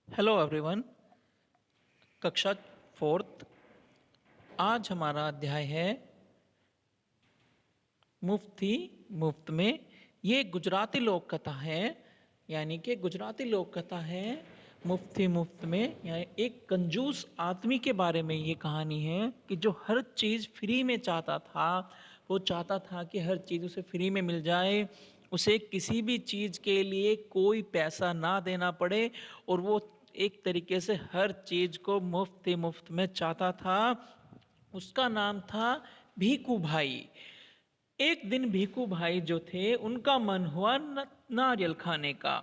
Hello everyone. कक्षा fourth. आज हमारा अध्याय है मुफ्ती मुफ्त में। ये गुजराती लोक कथा है, यानी कि गुजराती लोक कथा है मुफ्ती मुफ्त में। यानी एक कंजूस आदमी के बारे में ये कहानी है कि जो हर चीज़ फ्री में चाहता था। वो चाहता था कि हर चीज़ उसे फ्री में मिल जाए, उसे किसी भी चीज़ के लिए कोई पैसा ना देना पड़े, और वो एक तरीके से हर चीज़ को मुफ्त ही मुफ्त में चाहता था। उसका नाम था भीकू भाई। एक दिन भीकू भाई जो थे उनका मन हुआ नारियल खाने का,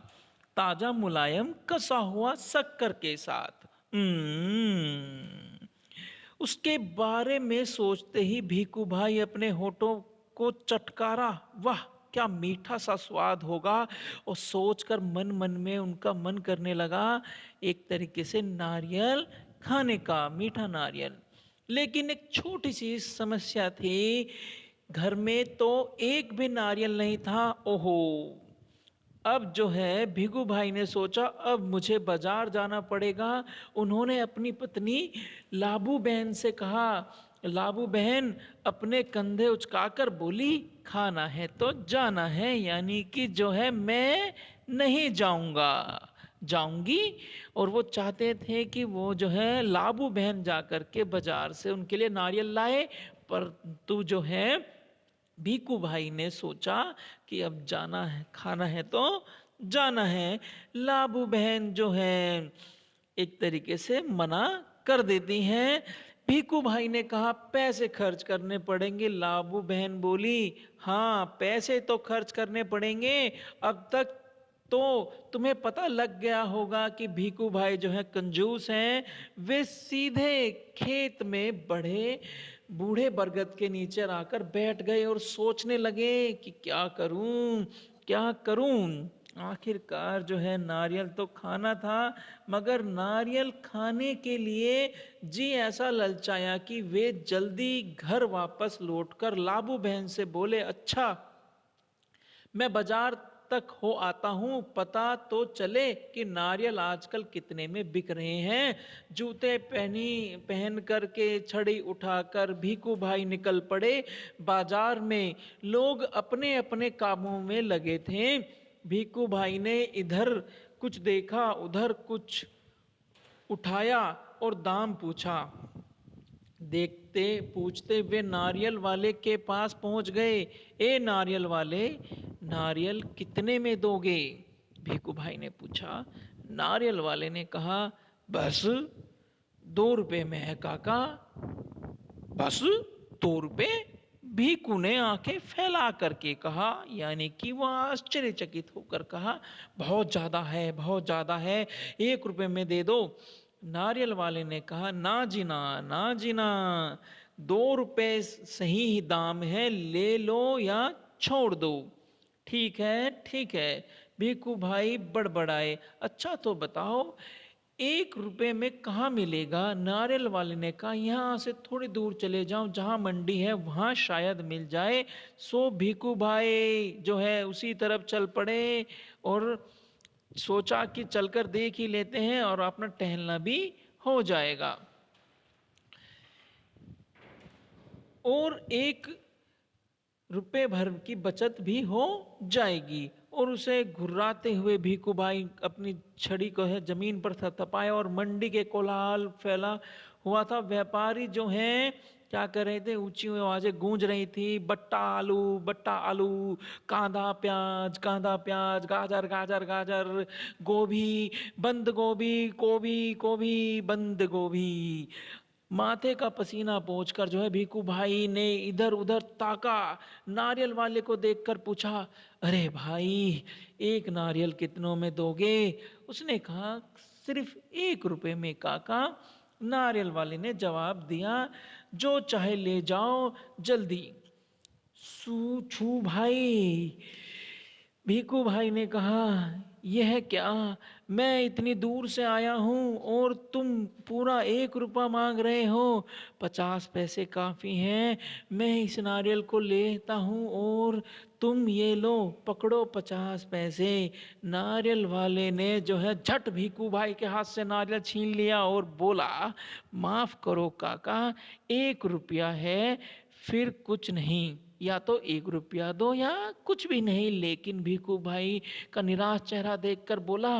ताजा मुलायम कसा हुआ शक्कर के साथ। उसके बारे में सोचते ही भीकू भाई अपने होठों को चटकारा। वाह, क्या मीठा सा स्वाद होगा। और सोचकर मन मन में उनका मन करने लगा एक तरीके से नारियल खाने का, मीठा नारियल। लेकिन एक छोटी सी समस्या थी, घर में तो एक भी नारियल नहीं था। ओहो, अब जो है भिगू भाई ने सोचा अब मुझे बाजार जाना पड़ेगा। उन्होंने अपनी पत्नी लाबू बहन से कहा। लाबू बहन अपने कंधे उचकाकर बोली, खाना है तो जाना है, यानी कि जो है मैं नहीं जाऊंगा, जाऊंगी। और वो चाहते थे कि वो जो है लाबू बहन जा कर के बाजार से उनके लिए नारियल लाए। पर तू जो है भीकू भाई ने सोचा कि अब जाना है, खाना है तो जाना है। लाबू बहन जो है एक तरीके से मना कर देती हैं। भीकू भाई ने कहा पैसे खर्च करने पड़ेंगे। लाबू बहन बोली, हाँ पैसे तो खर्च करने पड़ेंगे। अब तक तो तुम्हें पता लग गया होगा कि भीकू भाई जो है कंजूस हैं। वे सीधे खेत में बढ़े बूढ़े बरगद के नीचे आकर बैठ गए और सोचने लगे कि क्या करूं, क्या करूं। आखिरकार जो है नारियल तो खाना था, मगर नारियल खाने के लिए जी ऐसा ललचाया कि वे जल्दी घर वापस लौटकर लाबू बहन से बोले, अच्छा मैं बाजार तक हो आता हूँ, पता तो चले कि नारियल आजकल कितने में बिक रहे हैं। जूते पहन करके छड़ी उठाकर भीकू भाई निकल पड़े बाजार में। लोग अपने अपने कामों में लगे थे। भीकू भाई ने इधर कुछ देखा, उधर कुछ उठाया और दाम पूछा। देखते पूछते वे नारियल वाले के पास पहुंच गए। ए नारियल वाले, नारियल कितने में दोगे? भीकू भाई ने पूछा। नारियल वाले ने कहा, बस 2 रुपए में है काका। बस 2 रुपए? भीकू ने आंखें फैला करके कहा, यानी कि वह आश्चर्यचकित होकर कहा, बहुत ज्यादा है, बहुत ज्यादा है, 1 रुपए में दे दो। नारियल वाले ने कहा, ना जीना, ना जीना, 2 रुपए सही ही दाम है, ले लो या छोड़ दो। ठीक है, ठीक है। भीकू भाई बड़बड़ाए, अच्छा तो बताओ 1 रुपए में कहाँ मिलेगा? नारियल वाले ने कहा, यहाँ से थोड़ी दूर चले जाओ, जहाँ मंडी है वहाँ शायद मिल जाए। सो भीकू भाई जो है उसी तरफ चल पड़े और सोचा कि चलकर देख ही लेते हैं और अपना टहलना भी हो जाएगा। और 1 रुपए भर की बचत भी हो जाएगी। और उसे घुर्राते हुए भीखू भाई अपनी छड़ी को है जमीन पर थपथपाया और मंडी के कोलाहल फैला हुआ था। व्यापारी जो हैं क्या कर रहे थे, ऊंची आवाजें गूंज रही थी, बट्टा आलू, बट्टा आलू, कांदा प्याज, कांदा प्याज, गाजर गाजर गाजर, गोभी, बंद गोभी, गोभी गोभी, बंद गोभी। माथे का पसीना पोंछकर जो है भीखू भाई ने इधर उधर ताका। नारियल वाले को देखकर पूछा, अरे भाई, एक नारियल कितनों में दोगे? उसने कहा, सिर्फ 1 रुपए में काका। नारियल वाले ने जवाब दिया, जो चाहे ले जाओ जल्दी। सू छू भाई, भीखू भाई ने कहा, यह क्या, मैं इतनी दूर से आया हूँ और तुम पूरा 1 रुपया मांग रहे हो। 50 पैसे काफ़ी हैं, मैं इस नारियल को लेता हूँ और तुम ये लो, पकड़ो 50 पैसे। नारियल वाले ने जो है झट भीखू भाई के हाथ से नारियल छीन लिया और बोला, माफ़ करो काका, 1 रुपया है, फिर कुछ नहीं, या तो 1 रुपया दो या कुछ भी नहीं। लेकिन भीखू भाई का निराश चेहरा देखकर बोला,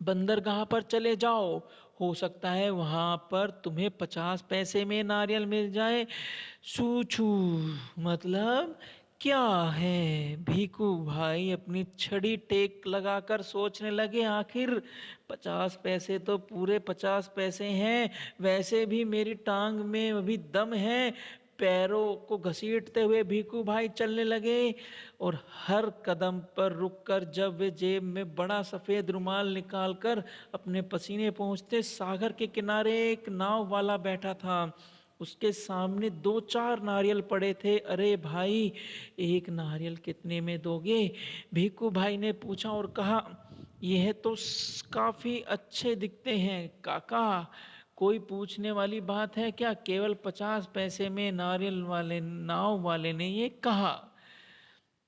बंदरगाह पर चले जाओ, हो सकता है वहां पर तुम्हें 50 पैसे में नारियल मिल जाए। सूछू मतलब क्या है। भीखू भाई अपनी छड़ी टेक लगाकर सोचने लगे, आखिर 50 पैसे तो पूरे 50 पैसे हैं, वैसे भी मेरी टांग में अभी दम है। पैरों को घसीटते हुए भीखू भाई चलने लगे और हर कदम पर रुककर जब वे जेब में बड़ा सफेद रुमाल निकालकर अपने पसीने पोंछते, सागर के किनारे एक नाव वाला बैठा था। उसके सामने 2-4 नारियल पड़े थे। अरे भाई, एक नारियल कितने में दोगे? भीखू भाई ने पूछा और कहा, यह तो काफी अच्छे दिखते हैं काका, कोई पूछने वाली बात है क्या? केवल 50 पैसे में, नारियल वाले नाव वाले ने ये कहा।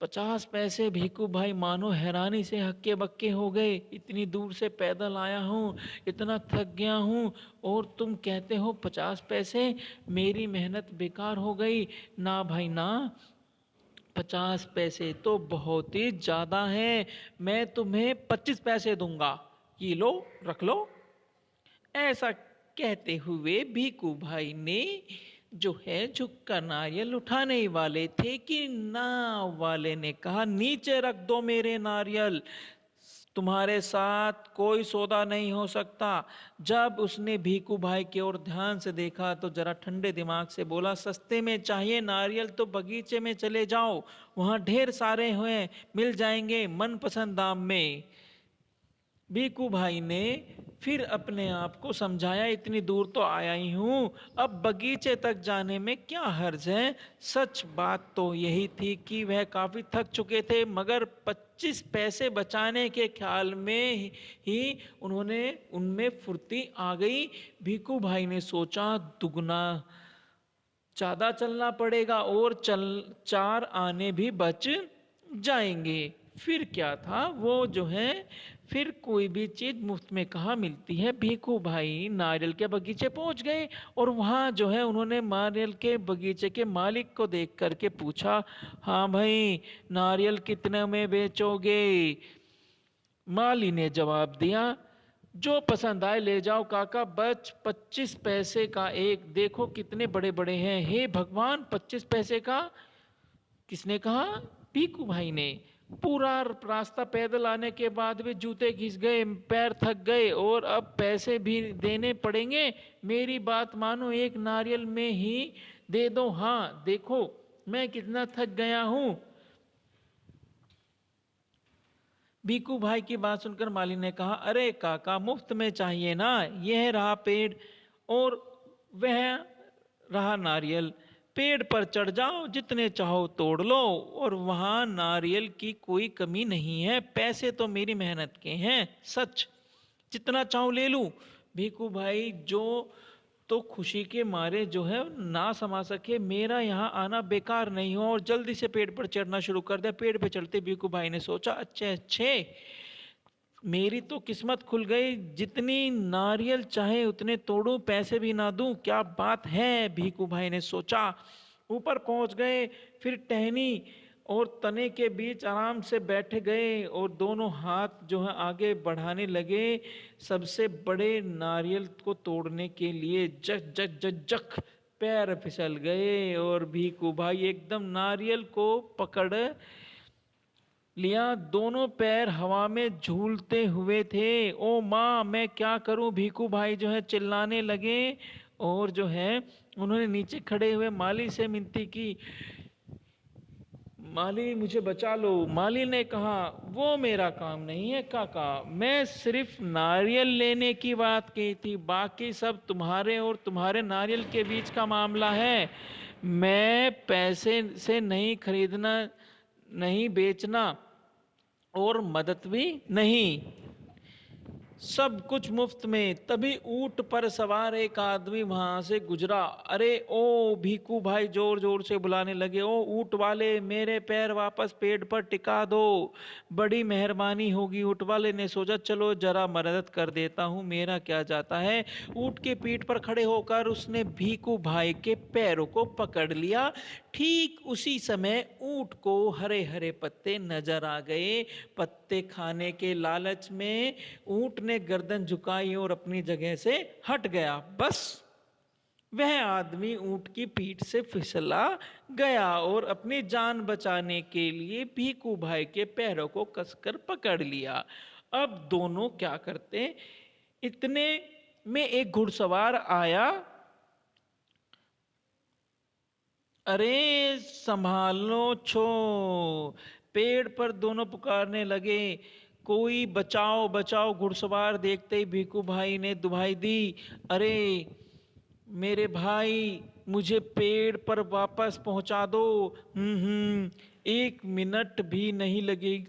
50 पैसे। भीखू भाई मानो हैरानी से हक्के बक्के हो गए, इतनी दूर से पैदल आया हूँ, इतना थक गया हूँ, और तुम कहते हो 50 पैसे, मेरी मेहनत बेकार हो गई। ना भाई ना, 50 पैसे तो बहुत ही ज़्यादा है, मैं तुम्हें 25 पैसे दूंगा, ये लो, रख लो। ऐसा कहते हुए भीखू भाई ने जो है झुककर नारियल उठाने ही वाले थे कि नाव वाले ने कहा, नीचे रख दो मेरे नारियल, तुम्हारे साथ कोई सौदा नहीं हो सकता। जब उसने भीखू भाई की ओर ध्यान से देखा तो जरा ठंडे दिमाग से बोला, सस्ते में चाहिए नारियल तो बगीचे में चले जाओ, वहां ढेर सारे हुए मिल जाएंगे मनपसंद दाम में। भीखू भाई ने फिर अपने आप को समझाया, इतनी दूर तो आया ही हूँ, अब बगीचे तक जाने में क्या हर्ज है। सच बात तो यही थी कि वह काफी थक चुके थे, मगर 25 पैसे बचाने के ख्याल में ही उन्होंने उनमें फुर्ती आ गई। भीखू भाई ने सोचा, दुगना ज्यादा चलना पड़ेगा और 4 आने भी बच जाएंगे। फिर क्या था, वो जो है फिर कोई भी चीज मुफ्त में कहाँ मिलती है। भीखू भाई नारियल के बगीचे पहुंच गए और वहां जो है उन्होंने नारियल के बगीचे के मालिक को देख करके पूछा, हाँ भाई, नारियल कितने में बेचोगे? माली ने जवाब दिया, जो पसंद आए ले जाओ काका, बच 25 पैसे का एक, देखो कितने बड़े बड़े हैं। हे भगवान, 25 पैसे का? किसने कहा? पीकू भाई ने। पूरा रास्ता पैदल आने के बाद भी जूते घिस गए, पैर थक गए और अब पैसे भी देने पड़ेंगे। मेरी बात मानो, एक नारियल में ही दे दो। हाँ देखो मैं कितना थक गया हूं। भीखू भाई की बात सुनकर माली ने कहा, अरे काका, मुफ्त में चाहिए ना, यह रहा पेड़ और वह रहा नारियल, पेड़ पर चढ़ जाओ, जितने चाहो तोड़ लो, और वहां नारियल की कोई कमी नहीं है, पैसे तो मेरी मेहनत के हैं, सच, जितना चाहो ले लूं। भीखू भाई जो तो खुशी के मारे जो है ना समा सके, मेरा यहाँ आना बेकार नहीं हो, और जल्दी से पेड़ पर चढ़ना शुरू कर दिया। पेड़ पे चढ़ते भीखू भाई ने सोचा, अच्छे अच्छे, मेरी तो किस्मत खुल गई, जितनी नारियल चाहे उतने तोड़ूं, पैसे भी ना दूं, क्या बात है। भीखू भाई ने सोचा। ऊपर पहुंच गए, फिर टहनी और तने के बीच आराम से बैठ गए और दोनों हाथ जो है आगे बढ़ाने लगे सबसे बड़े नारियल को तोड़ने के लिए। जक जक जक जक पैर फिसल गए और भीखू भाई एकदम नारियल को पकड़ लिया, दोनों पैर हवा में झूलते हुए थे। ओ माँ, मैं क्या करूं? भीखू भाई जो है चिल्लाने लगे और जो है उन्होंने नीचे खड़े हुए माली से विनती की, माली मुझे बचा लो। माली ने कहा, वो मेरा काम नहीं है काका, मैं सिर्फ नारियल लेने की बात की थी, बाकी सब तुम्हारे और तुम्हारे नारियल के बीच का मामला है। मैं पैसे से नहीं खरीदना, नहीं बेचना, और मदद भी नहीं, सब कुछ मुफ्त में। तभी ऊंट पर सवार एक आदमी वहां से गुजरा। अरे ओ भीखू भाई जोर जोर से बुलाने लगे, ओ ऊंट वाले, मेरे पैर वापस पेड़ पर टिका दो, बड़ी मेहरबानी होगी। ऊंट वाले ने सोचा चलो जरा मदद कर देता हूँ, मेरा क्या जाता है। ऊंट के पीठ पर खड़े होकर उसने भीखू भाई के पैरों को पकड़ लिया। ठीक उसी समय ऊंट को हरे हरे पत्ते नजर आ गए। पत्ते खाने के लालच में ऊंट ने गर्दन झुकाई और अपनी जगह से हट गया। बस वह आदमी ऊंट की पीठ से फिसला गया और अपनी जान बचाने के लिए भीखू भाई के पैरों को कसकर पकड़ लिया। अब दोनों क्या करते, इतने में एक घुड़सवार आया। अरे संभालो छो, पेड़ पर दोनों पुकारने लगे, कोई बचाओ बचाओ। घुड़सवार देखते ही भीखू भाई ने दुहाई दी, अरे मेरे भाई, मुझे पेड़ पर वापस पहुंचा दो। एक मिनट भी नहीं लगेगी,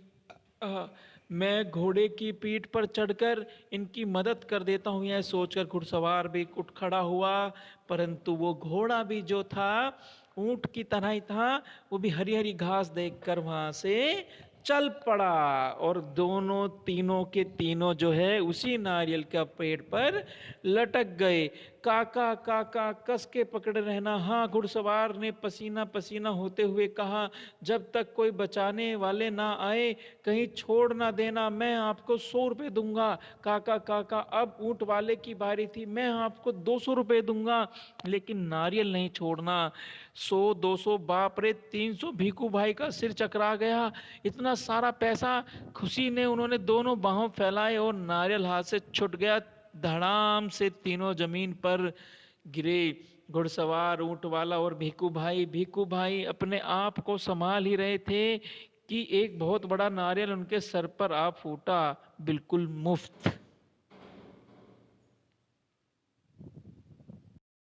मैं घोड़े की पीठ पर चढ़कर इनकी मदद कर देता हूँ। यह सोचकर घुड़सवार भी उठ खड़ा हुआ, परंतु वो घोड़ा भी जो था ऊंट की तरह ही था, वो भी हरी हरी घास देखकर वहां से चल पड़ा। और दोनों तीनों के तीनों जो है उसी नारियल का पेड़ पर लटक गए। काका काका कस के पकड़े रहना। हाँ, घुड़सवार ने पसीना पसीना होते हुए कहा, जब तक कोई बचाने वाले ना आए कहीं छोड़ ना देना, मैं आपको 100 रुपए दूंगा। काका काका, अब ऊंट वाले की बारी थी, मैं आपको 200 रुपए दूंगा, लेकिन नारियल नहीं छोड़ना। 100 200 बाप रे, 300, भीखू भाई का सिर चकरा गया। इतना सारा पैसा, खुशी ने उन्होंने दोनों बाहों फैलाए और नारियल हाथ से छूट गया। धड़ाम से तीनों जमीन पर गिरे। घुड़सवार, ऊंट वाला और भीखू भाई अपने आप को संभाल ही रहे थे कि एक बहुत बड़ा नारियल उनके सर पर आ फूटा, बिल्कुल मुफ्त।